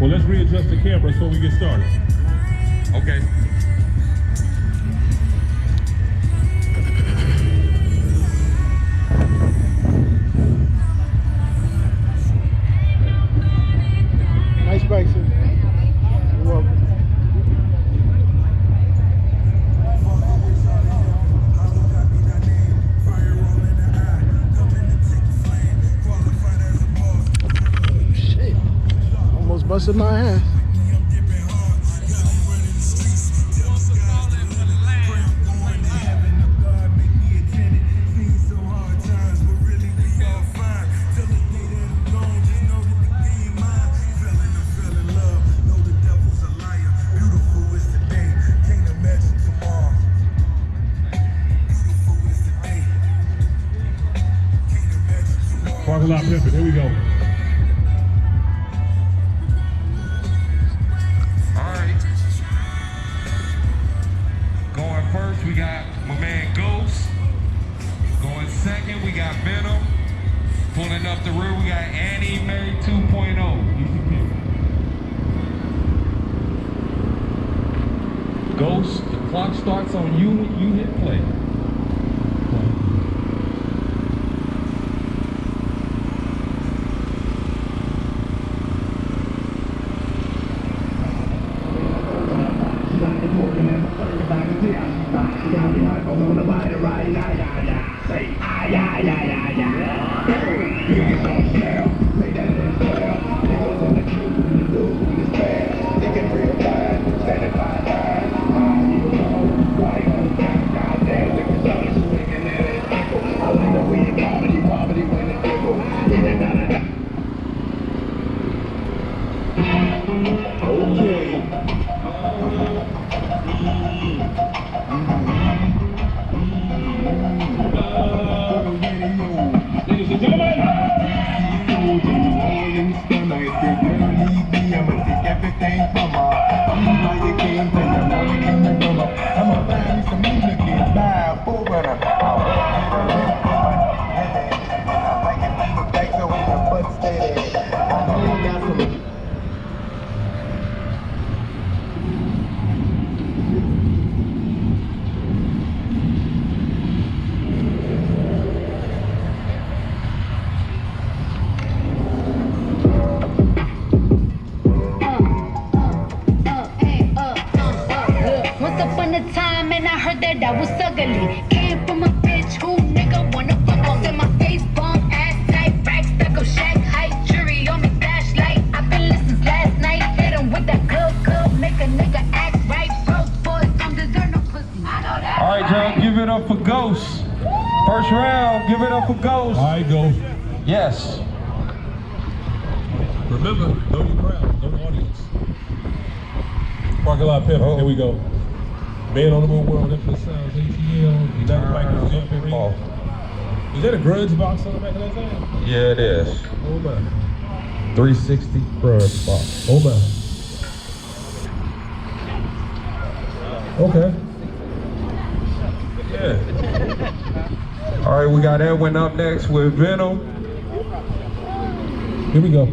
Well, let's readjust the camera so we get started. Okay. Nice bike, sir. You're welcome. Oh, shit. Almost busted my ass. Parking lot pimping, here we go. Alright. Going first, we got my man Ghost. Going second, we got Venom. Pulling up the rear, we got Annie May 2.0. Ghost, the clock starts on you when you hit play. That was ugly. Came from a bitch who nigga wanna fuck off in my face, bump ass tight, racks that go shack height, jury on me flashlight. I've been listening last night, hit him with that good, make a nigga act right. Broke boys don't deserve no pussy. I know that. Alright, John, give it up for Ghost. First round, give it up for Ghost. Alright, go. Yes. Remember, know your crowd, know the audience. Parking lot pimping, here we go. Man on the Move World, Infamous Sounds, ATL, United Bikers, Jamboree. Is that a grudge box on the back of that thing? Yeah, it is. Oh my. 360 grudge box. Oh my. Okay. Yeah. Alright, we got Edwin up next with Venom. Here we go.